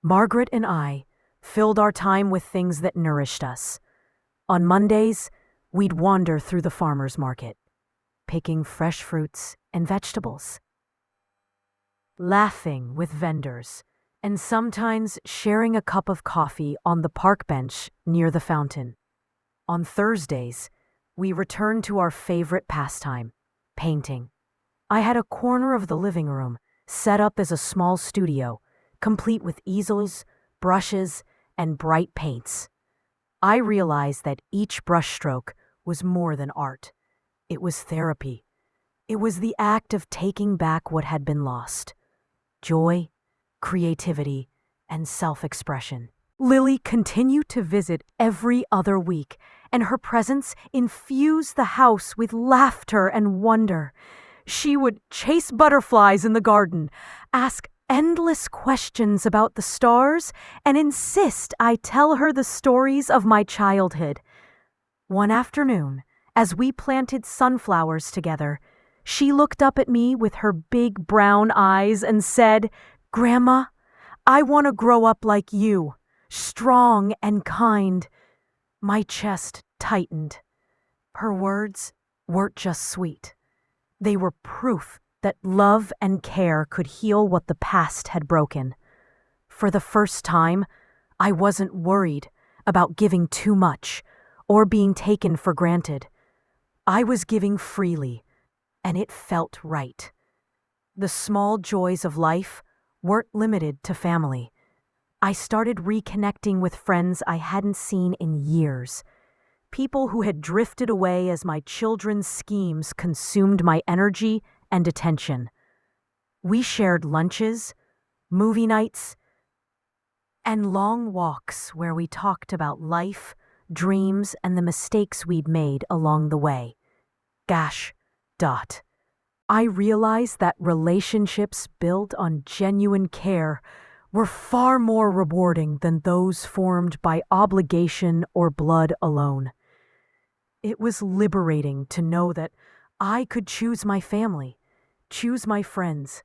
Margaret and I filled our time with things that nourished us. On Mondays, we'd wander through the farmer's market, picking fresh fruits and vegetables, laughing with vendors, and sometimes sharing a cup of coffee on the park bench near the fountain. On Thursdays, we returned to our favorite pastime, painting. I had a corner of the living room set up as a small studio, complete with easels, brushes, and bright paints. I realized that each brushstroke was more than art. It was therapy. It was the act of taking back what had been lost: joy, creativity, and self-expression. Lily continued to visit every other week, and her presence infused the house with laughter and wonder. She would chase butterflies in the garden, ask endless questions about the stars, and insist I tell her the stories of my childhood. One afternoon, as we planted sunflowers together, she looked up at me with her big brown eyes and said, "Grandma, I want to grow up like you, strong and kind." My chest tightened. Her words weren't just sweet. They were proof that love and care could heal what the past had broken. For the first time, I wasn't worried about giving too much or being taken for granted. I was giving freely, and it felt right. The small joys of life weren't limited to family. I started reconnecting with friends I hadn't seen in years. People who had drifted away as my children's schemes consumed my energy and attention. We shared lunches, movie nights, and long walks where we talked about life, dreams, and the mistakes we'd made along the way. I realized that relationships built on genuine care were far more rewarding than those formed by obligation or blood alone. It was liberating to know that I could choose my family, choose my friends,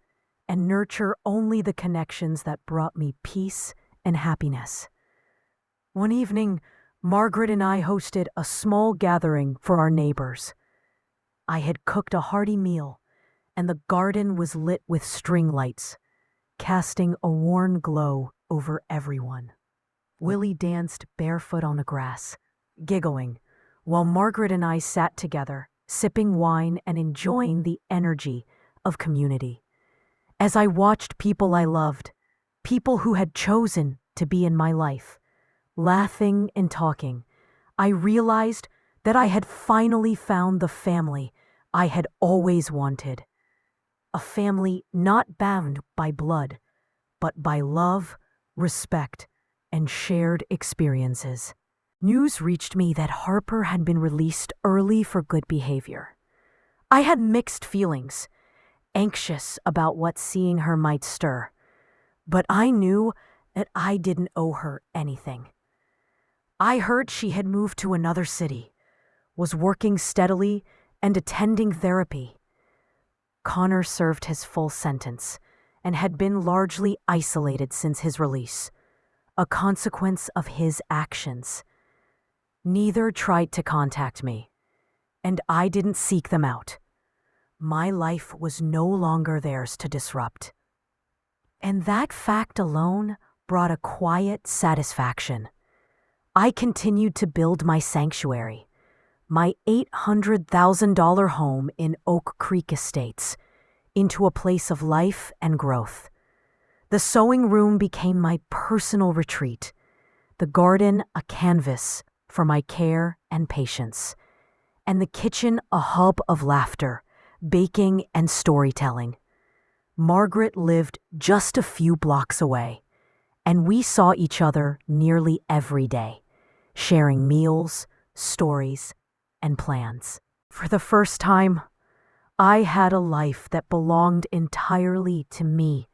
and nurture only the connections that brought me peace and happiness. One evening, Margaret and I hosted a small gathering for our neighbors. I had cooked a hearty meal, and the garden was lit with string lights, casting a warm glow over everyone. Willie danced barefoot on the grass, giggling, while Margaret and I sat together, sipping wine and enjoying the energy of community. As I watched people I loved, people who had chosen to be in my life, laughing and talking, I realized that I had finally found the family I had always wanted. A family not bound by blood, but by love, respect, and shared experiences. News reached me that Harper had been released early for good behavior. I had mixed feelings. anxious about what seeing her might stir. But I knew that I didn't owe her anything. I heard she had moved to another city, was working steadily, and attending therapy. Connor served his full sentence and had been largely isolated since his release, a consequence of his actions. Neither tried to contact me, and I didn't seek them out. My life was no longer theirs to disrupt. And that fact alone brought a quiet satisfaction. I continued to build my sanctuary, my $800,000 home in Oak Creek Estates, into a place of life and growth. The sewing room became my personal retreat, the garden a canvas for my care and patience, and the kitchen a hub of laughter, baking, and storytelling. Margaret lived just a few blocks away, and we saw each other nearly every day, sharing meals, stories, and plans. For the first time, I had a life that belonged entirely to me,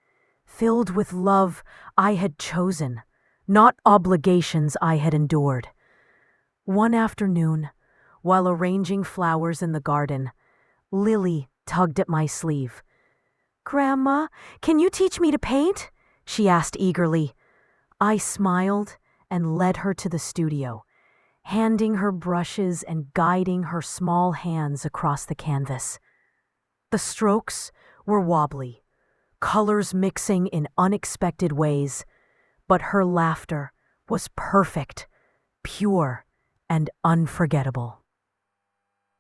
filled with love I had chosen, not obligations I had endured. One afternoon, while arranging flowers in the garden, Lily tugged at my sleeve. "Grandma, can you teach me to paint?" she asked eagerly. I smiled and led her to the studio, handing her brushes and guiding her small hands across the canvas. The strokes were wobbly, colors mixing in unexpected ways, but her laughter was perfect, pure, and unforgettable.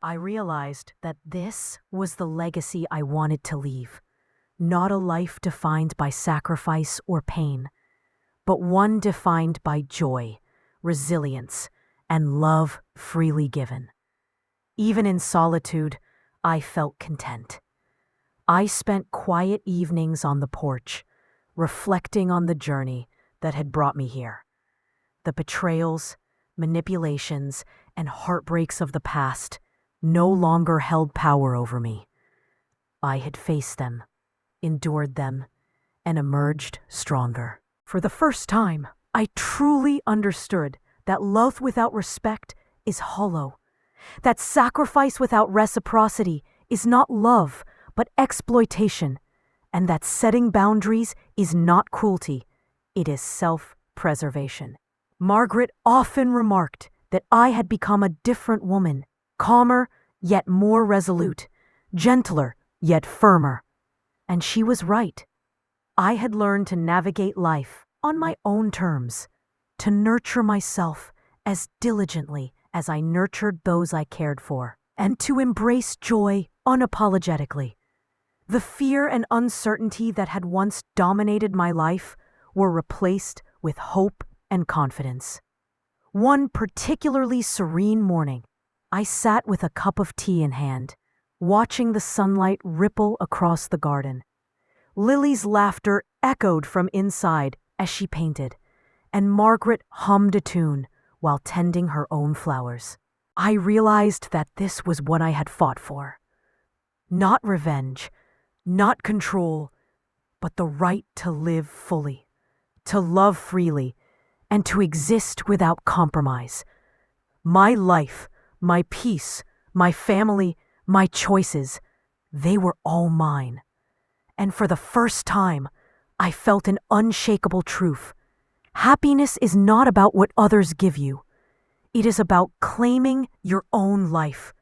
I realized that this was the legacy I wanted to leave, not a life defined by sacrifice or pain, but one defined by joy, resilience, and love freely given. Even in solitude, I felt content. I spent quiet evenings on the porch, reflecting on the journey that had brought me here. The betrayals, manipulations, and heartbreaks of the past no longer held power over me. I had faced them, endured them, and emerged stronger. For the first time, I truly understood that love without respect is hollow, that sacrifice without reciprocity is not love, but exploitation, and that setting boundaries is not cruelty, it is self-preservation. Margaret often remarked that I had become a different woman, calmer yet more resolute, gentler yet firmer. And she was right. I had learned to navigate life on my own terms, to nurture myself as diligently as I nurtured those I cared for, and to embrace joy unapologetically. The fear and uncertainty that had once dominated my life were replaced with hope and confidence. One particularly serene morning, I sat with a cup of tea in hand, watching the sunlight ripple across the garden. Lily's laughter echoed from inside as she painted, and Margaret hummed a tune while tending her own flowers. I realized that this was what I had fought for. Not revenge, not control, but the right to live fully, to love freely, and to exist without compromise. My life, my peace, my family, my choices, they were all mine. And for the first time, I felt an unshakable truth. Happiness is not about what others give you. It is about claiming your own life,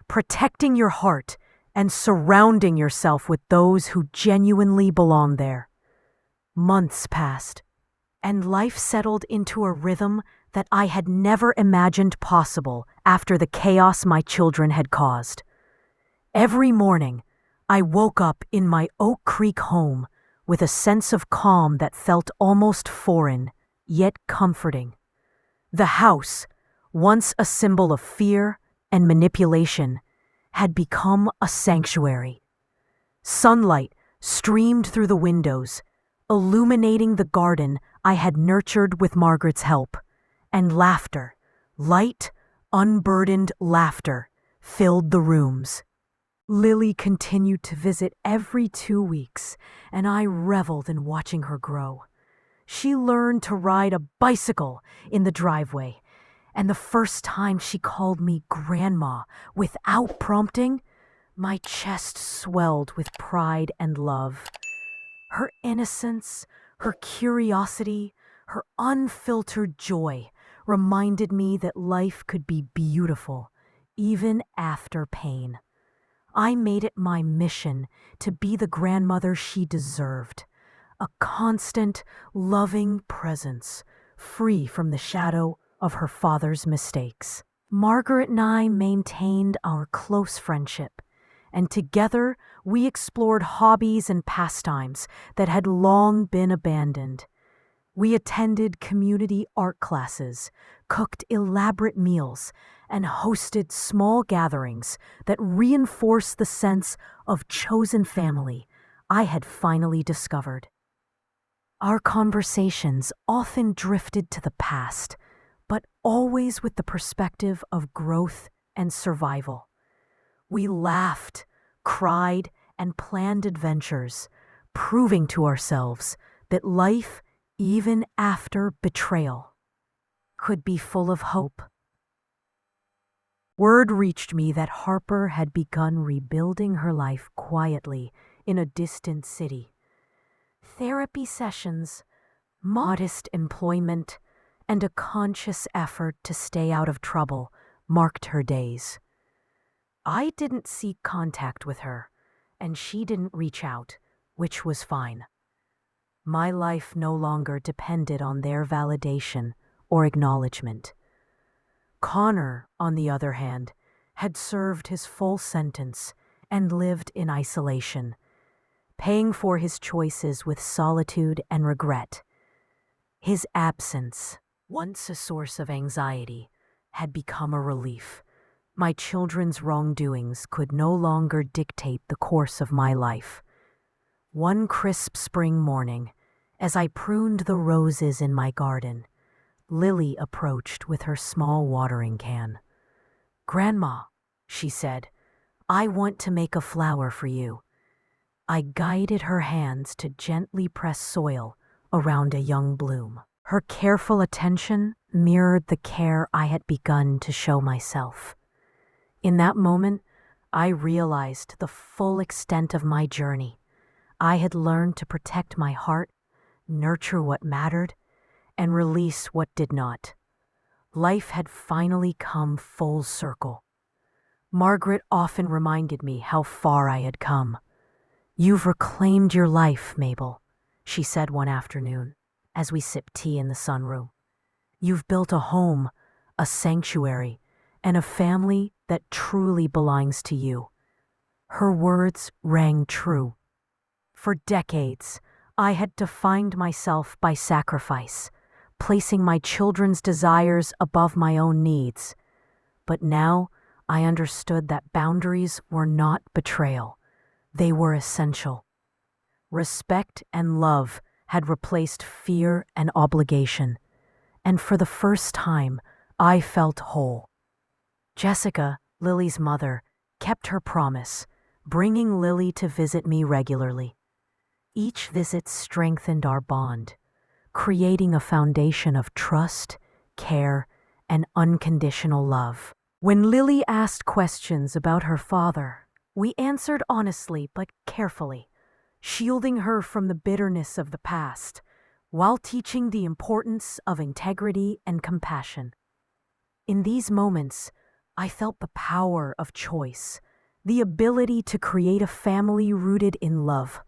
protecting your heart, and surrounding yourself with those who genuinely belong there. Months passed, and life settled into a rhythm that I had never imagined possible after the chaos my children had caused. Every morning, I woke up in my Oak Creek home with a sense of calm that felt almost foreign, yet comforting. The house, once a symbol of fear and manipulation, had become a sanctuary. Sunlight streamed through the windows, illuminating the garden I had nurtured with Margaret's help, and laughter, light, unburdened laughter, filled the rooms. Lily continued to visit every 2 weeks, and I reveled in watching her grow. She learned to ride a bicycle in the driveway, and the first time she called me Grandma without prompting, my chest swelled with pride and love. Her innocence, her curiosity, her unfiltered joy reminded me that life could be beautiful, even after pain. I made it my mission to be the grandmother she deserved, a constant, loving presence, free from the shadow of her father's mistakes. Margaret and I maintained our close friendship, and together we explored hobbies and pastimes that had long been abandoned. We attended community art classes, cooked elaborate meals, and hosted small gatherings that reinforced the sense of chosen family I had finally discovered. Our conversations often drifted to the past, but always with the perspective of growth and survival. We laughed, cried, and planned adventures, proving to ourselves that life, even after betrayal, could be full of hope. Word reached me that Harper had begun rebuilding her life quietly in a distant city. Therapy sessions, modest employment, and a conscious effort to stay out of trouble marked her days. I didn't seek contact with her, and she didn't reach out, which was fine. My life no longer depended on their validation or acknowledgement. Connor, on the other hand, had served his full sentence and lived in isolation, paying for his choices with solitude and regret. His absence, once a source of anxiety, had become a relief. My children's wrongdoings could no longer dictate the course of my life. One crisp spring morning, as I pruned the roses in my garden, Lily approached with her small watering can. "Grandma," she said, "I want to make a flower for you." I guided her hands to gently press soil around a young bloom. Her careful attention mirrored the care I had begun to show myself. In that moment, I realized the full extent of my journey. I had learned to protect my heart, nurture what mattered, and release what did not. Life had finally come full circle. Margaret often reminded me how far I had come. "You've reclaimed your life, Mabel," she said one afternoon as we sipped tea in the sunroom. "You've built a home, a sanctuary, and a family that truly belongs to you." Her words rang true. For decades, I had defined myself by sacrifice, placing my children's desires above my own needs. But now I understood that boundaries were not betrayal. They were essential. Respect and love had replaced fear and obligation, and for the first time, I felt whole. Jessica, Lily's mother, kept her promise, bringing Lily to visit me regularly. Each visit strengthened our bond, creating a foundation of trust, care, and unconditional love. When Lily asked questions about her father, we answered honestly but carefully, shielding her from the bitterness of the past, while teaching the importance of integrity and compassion. In these moments, I felt the power of choice, the ability to create a family rooted in love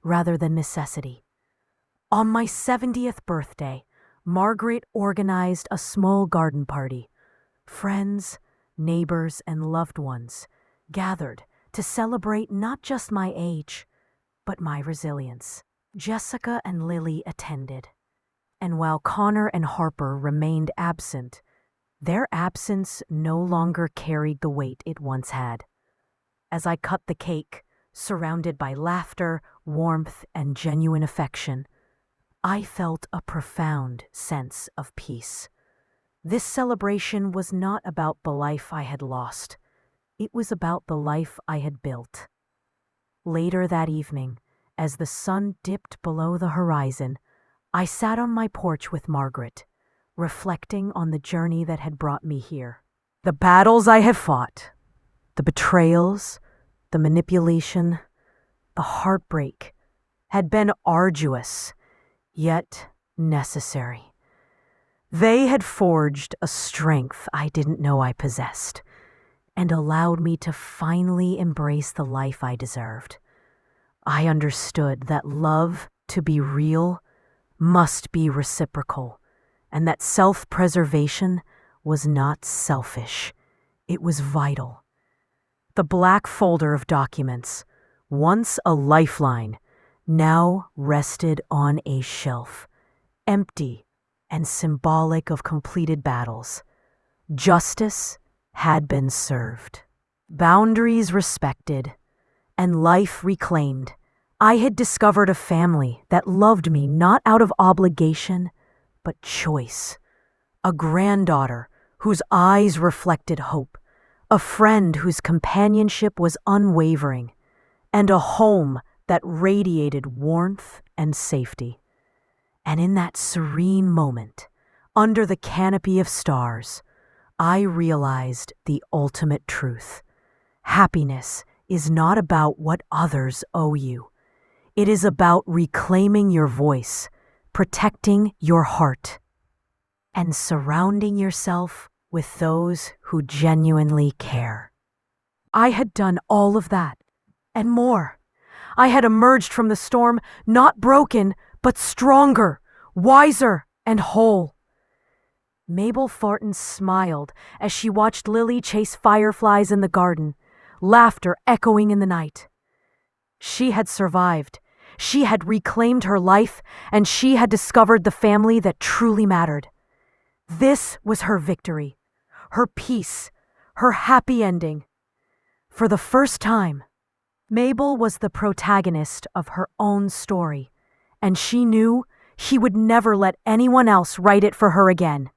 rather than necessity. On my 70th birthday, Margaret organized a small garden party. Friends, neighbors, and loved ones gathered to celebrate not just my age, but my resilience. Jessica and Lily attended, and while Connor and Harper remained absent, their absence no longer carried the weight it once had. As I cut the cake, surrounded by laughter, warmth, and genuine affection, I felt a profound sense of peace. This celebration was not about the life I had lost. It was about the life I had built. Later that evening, as the sun dipped below the horizon, I sat on my porch with Margaret, reflecting on the journey that had brought me here. The battles I had fought, the betrayals, the manipulation, the heartbreak had been arduous, yet necessary. They had forged a strength I didn't know I possessed, and allowed me to finally embrace the life I deserved. I understood that love, to be real, must be reciprocal, and that self-preservation was not selfish. It was vital. The black folder of documents, once a lifeline, now rested on a shelf, empty and symbolic of completed battles. Justice had been served, boundaries respected, and life reclaimed. I had discovered a family that loved me not out of obligation, but choice. A granddaughter whose eyes reflected hope, a friend whose companionship was unwavering, and a home that radiated warmth and safety. And in that serene moment, under the canopy of stars, I realized the ultimate truth. Happiness is not about what others owe you. It is about reclaiming your voice, protecting your heart, and surrounding yourself with those who genuinely care. I had done all of that, and more. I had emerged from the storm not broken, but stronger, wiser, and whole. Mabel Thornton smiled as she watched Lily chase fireflies in the garden, laughter echoing in the night. She had survived. She had reclaimed her life, and she had discovered the family that truly mattered. This was her victory, her peace, her happy ending. For the first time, Mabel was the protagonist of her own story, and she knew she would never let anyone else write it for her again.